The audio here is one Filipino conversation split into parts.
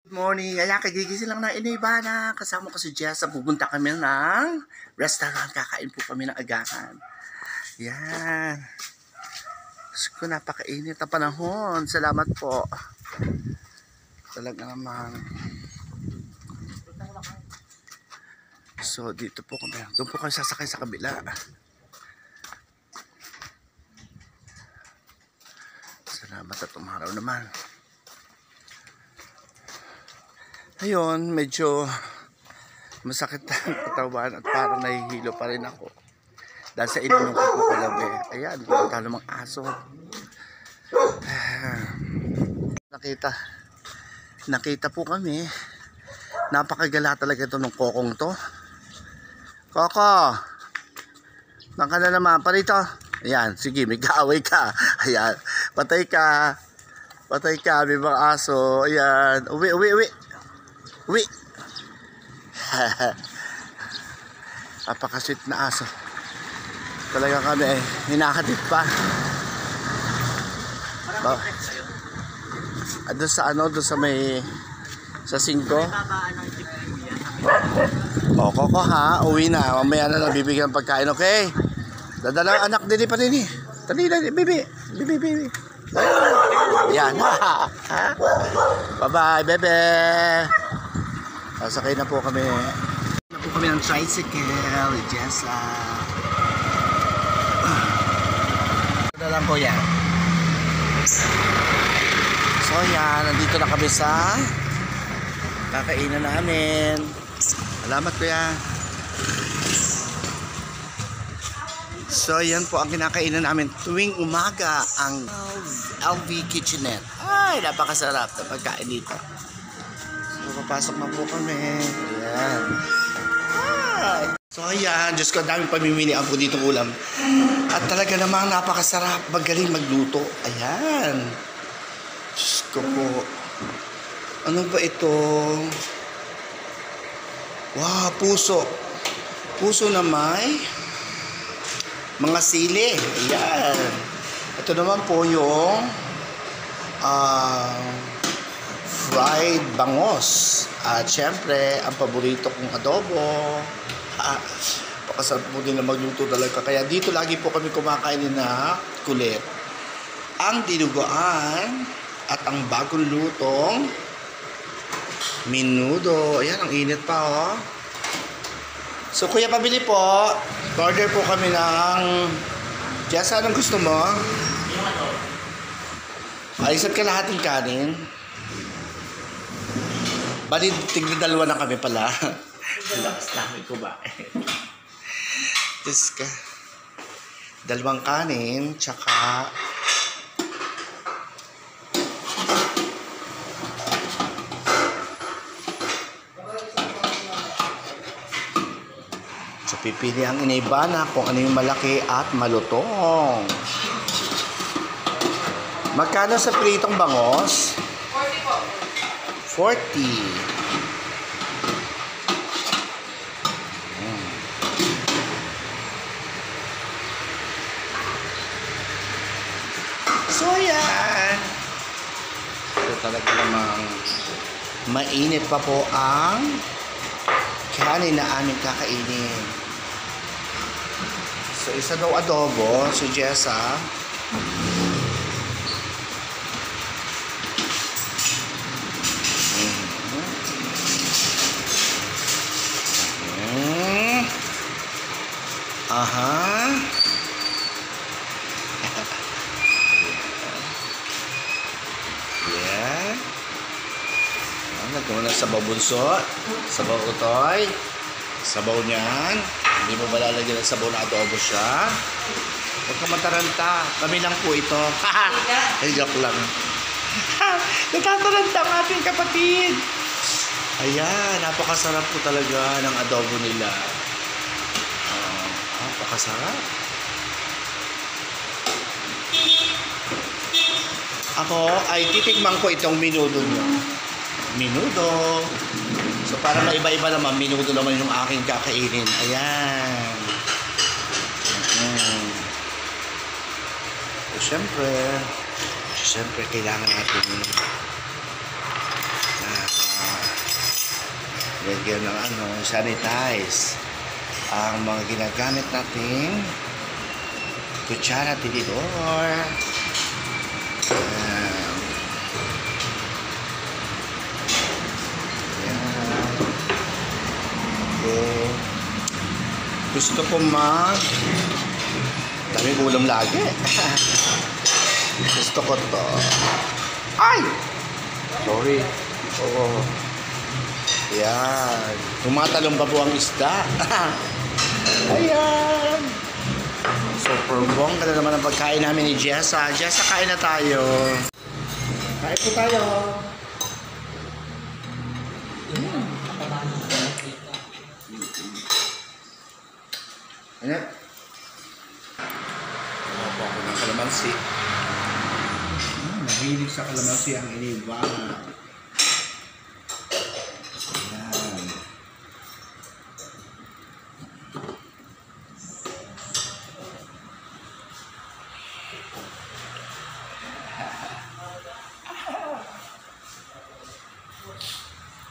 Good morning. Ayan, kagigising lang na Inibana. Kasama ko si Jessa. Pupunta kami ng restaurant. Kakain po kami ng agahan. Yan. Ko napakainit ang panahon. Salamat po. Talaga naman. So, dito po kami. Doon po kami sasakay sa kabila. Salamat at umaraw naman. Ayun, medyo masakit ang katawan at parang nahihilo pa rin ako. Dahil sa ininom ko po kalabi. Ayan, punta namang aso. Nakita po kami. Napakagala talaga ito ng kokong to. Koko! Naka na naman pa rito. Ayan, sige, may kaaway ka. Ayan, patay ka. Patay ka, may mga aso. Ayan, uwi. Uwi. Napakasweet na aso. Talaga kami hinakatid pa. Doon sa doon sa may sa 5. O, Koko ha, uwi na. Mamaya na lang bibigyan ng pagkain, okay? Dadala anak din pa rin eh. Tali, bibi. Yan. Bye-bye, bebe. Sakay na po kami. Na po kami ng tricycle. Jessa. Ito lang po yan. So yan, nandito na kami sa kakainan namin. Salamat kuya. So yan po ang kinakainan namin tuwing umaga, ang LV Kitchenette. Ay, napakasarap na pagkain dito. So papasok na po kami. Ayan. Ay. So ayan, Diyos ko, daming pamimilian po ditong ulam. At talaga namang napakasarap, magaling magluto. Ayan. Diyos ko po. Ano ba ito? Wow, puso. Puso na may mga sili. Ayan. Ito naman po yung fried bangos. At syempre, ang paborito kong adobo. Pakasarap po din na magluto talaga. Kaya dito lagi po kami kumakain na kulit. Ang dinuguan at ang bagong lutong menudo. Ayan, ang init pa oh. So kuya, pabili po. Order po kami ng Jessa, anong gusto mo? Ay, isa't kalahating kanin. Bali, tigda-dalawa na kami pala. Lakas namin kumain. Just ka. 2 kanin, tsaka so pipili ang Inibana kung ano yung malaki at malutong. Magkano sa pritong bangos? 40 po. 40. So yan. So talaga namang mainit pa po ang kanin na aming kakainin. So isa daw adobo, si Jessa. Aha. Yeah. Nagkaroon ng sabaw bunso, sabaw utoy, sabaw niyan. Hindi mo ba lalagyan ng sabaw na adobo siya? Huwag ka mataranta. Kami lang po ito. Ay, joke lang. Natataranta ang ating kapatid. Ayan, napakasarap po talaga ng adobo nila. Napakasarap. Ako ay titikman ko itong menudo nyo. Menudo. So para maiba-iba naman, menudo naman yung aking kakainin. Ayan. So syempre kailangan natin Lagyan ng sanitize. Ang mga ginagamit nating kutsara, tinidor. Gusto ko daming ulam lagi. Gusto ko to. Ay! Sorry. Oo. Yan. Tumatalong pa po ang isda. Ayan. Super bongga na naman ang pagkain namin ni Jessa. Jessa, kain na tayo. Kain po tayo. Ano? Ako ng kalamansi. Mahilig sa kalamansi ang inibana. Ayan.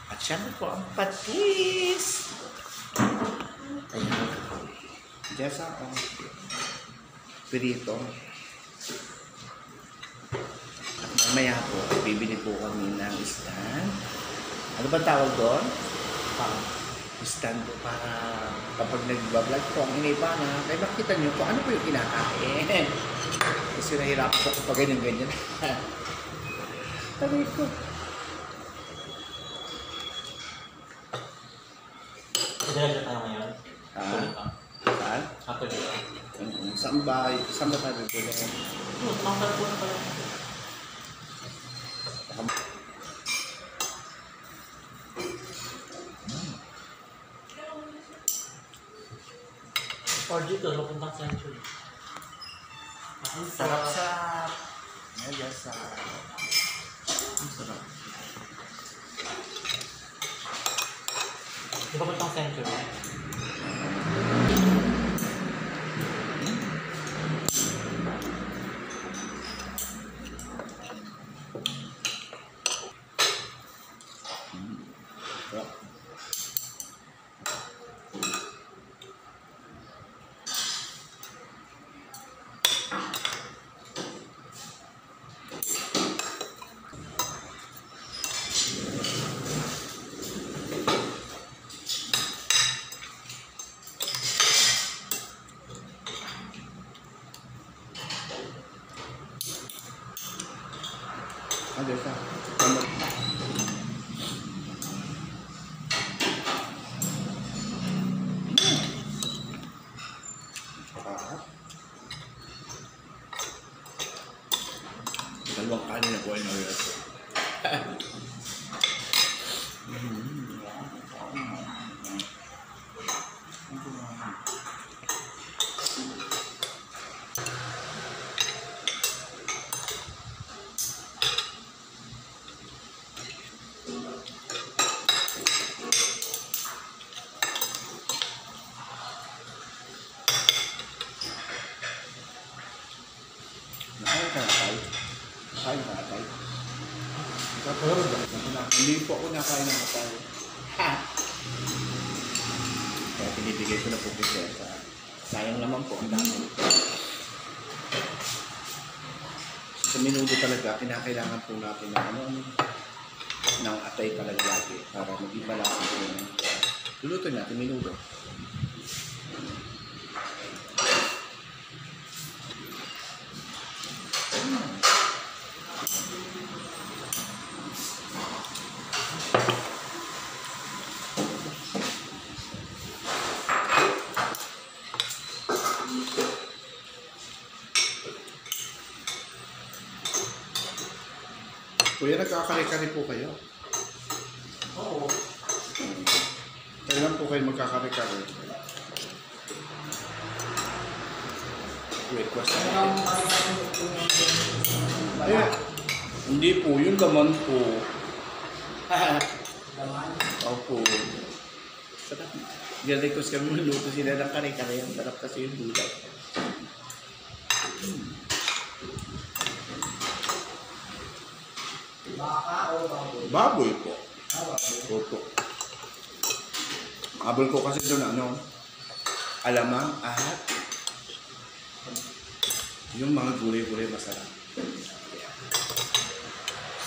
At syempre po ang patis. Ayan. Jessa, pirito. At mamaya po, bibili po kami ng stand. Ano ba tawag doon? Stand po para kapag nag-vlog po ang inibana, kaya makita nyo po ano po yung kinakain. Kasi nahirapan po kapag ganyan-ganyan. Tabi ko. Diyan tayo ngayon. Saan? After dito. Saan ba tayo dito? Tanggal po na pala. Or dito, papuntang Century. Sarap sa... Medyo sa... Ang sarap. Di papuntang Century. Ano sa? Dalawang kanin na po ay nag-iwas. Nakain ka na tayo? Nakain ka na tayo? Hindi po ako nakain ng tayo. Kaya pinibigay ko na po kasi sayang naman po ang dami. Sa minuto talaga, kinakailangan po natin ng atay talaga lagi para mag-iba lang po. Luluto natin minuto. Kuya, nagkakare-kare po kayo? Oo. Kailan po kayo magkakare-kare? Request na. Ay, hindi po, yung laman po. Laman? Opo. Sarap. Request kami maluto sila ng kare-kare. Ang sarap kasi yung gulay. Baka o baboy? Baboy po. Baboy. Opo. Habol ko kasi doon alamang at yung mga gulay-gulay masarap.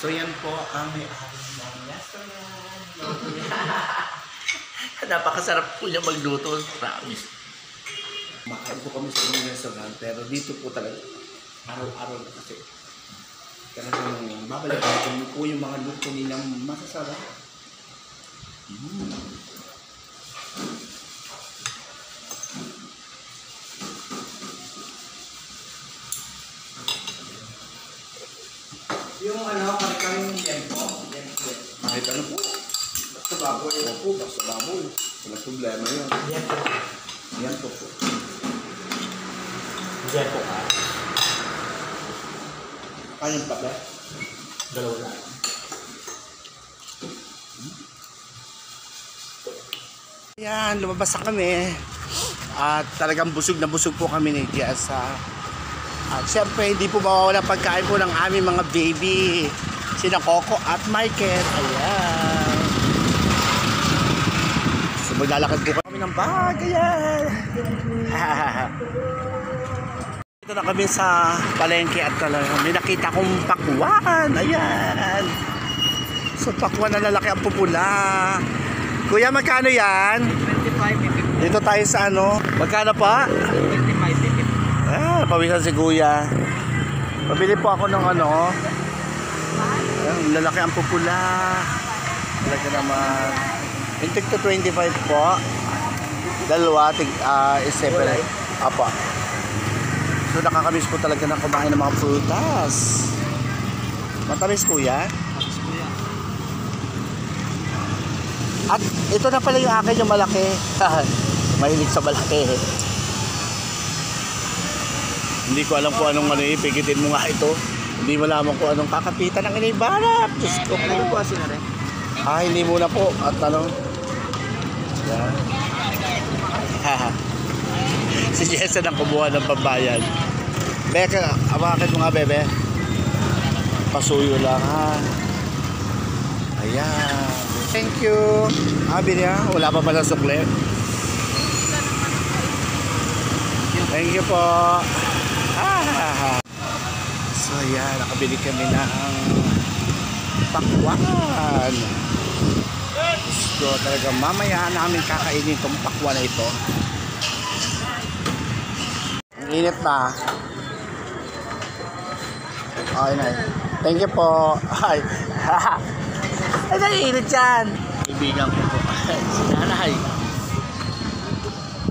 So yan po ang may-ari ng restaurant. Napakasarap po niya magluto, promise. Makain po kami sa mga restaurant, pero dito po talaga araw-araw na kasi. Talagang babalik po yung mga luto nilang masasarap. Yung karikaling yan po. Kahit ano po. Basta baboy. Opo, basta baboy. Walang problema yun. Yan po. Yan po po. Yan po ka. Kanyang pa ba? Dalawa lang. Yan, lumabas na kami. At talagang busog na busog po kami ni Jessa. At syempre, hindi po mawawala pagkain po ng aming mga baby. Sina Coco at Michael. Ayan. So maglalakad po kami ng bag. Ayan. Dito na kami sa palengke at talagang may nakita kong pakwan. Ayan. So pakwan na lalaki ang pupula. Kuya, magkano yan? 25. Dito tayo sa magkano pa? 25. Pawisan si Kuya. Pabili po ako ng Ayan, lalaki ang pupula. Talaga naman. Intik to 25 po. Dalawa, is separate. Apa. So nakakamiss po talaga na kumain ng mga prutas. Matamis, Kuya. At ito na pala yung akin, yung malaki. Mahilig sa malaki. Hindi ko alam kung anong ipigitin mo nga ito. Hindi mo alam kung anong kakapitan ng inibalap. Diyos ko po. Hindi muna po. At yan. Si Jessa nang kumuha ng pambayan. Beka, bakit mo nga, bebe? Pasuyo lang, ha? Ayan. Thank you. Niya, wala pa pala sukle. Thank you po. So ayan, nakabili kami ng pakwan. So talaga mamaya namin kakainin itong pakwan na ito. Ang init na. Okay na. Thank you po. Ay, naiinit yan. Ibigan ko po. Si nanay.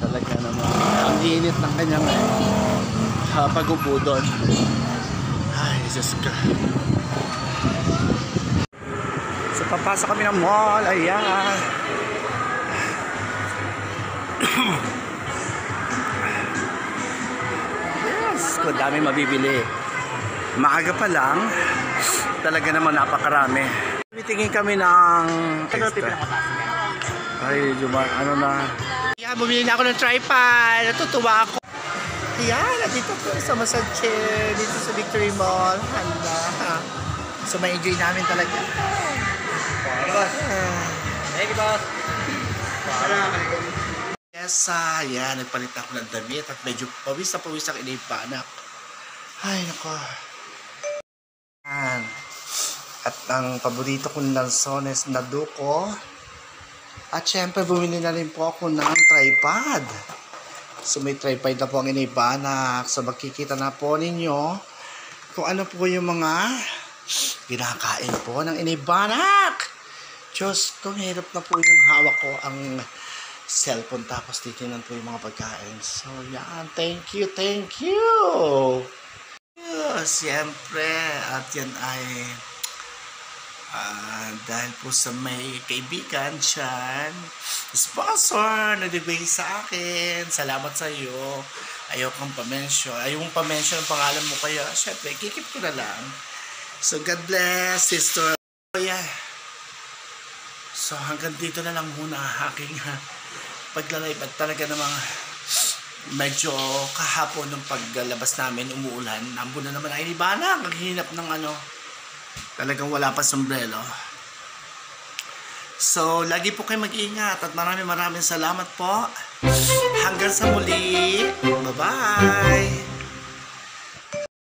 Talaga naman. Ang init ng kanyang pag-upo doon. Ay, Jesus ka. So, papasok kami ng mall. Ayan. Yes, kung dami mabibili. Maaga pa lang. Talaga naman napakarami. Tingin kami ng ay, na. Yeah, bumili na ako ng tripod. Natutuwa ako. Ayan, dito po sa massage chair, dito sa Victory Mall. Handa. So, may enjoy namin talaga. Thank you, boss. Yes, ayan, nagpalit ako ng damit at medyo pawis na pawis ang inipanak. Ay, nako. Ayan. At ang paborito kong lansones na duko. At syempre, bumili na rin po ako ng tripod. So may tripod na po ang inibanak. So makikita na po ninyo kung ano po yung mga pinakain po ng inibanak. Diyos ko, hirap na po yung hawak ko ang cellphone tapos titinan po yung mga pagkain. So yan, thank you, thank you. Siyempre, at yan ay dahil po sa may kaibigan siyan, sponsor, nagbigay sa akin. Salamat sa iyo. Ayaw kong pa-mention. Ayaw mong pa-mention ang pangalan mo, kaya syempre, kikip ko na lang. So, God bless, sister. Yeah. So, hanggang dito na lang muna aking paglalay. At talaga namang medyo kahapon ng paglalabas namin, umuulan. Nambo na naman ay nibana. Maghinap ng talagang wala pa sombrero. So, lagi po kayo mag-ingat at maraming salamat po. Hanggang sa muli. Bye-bye!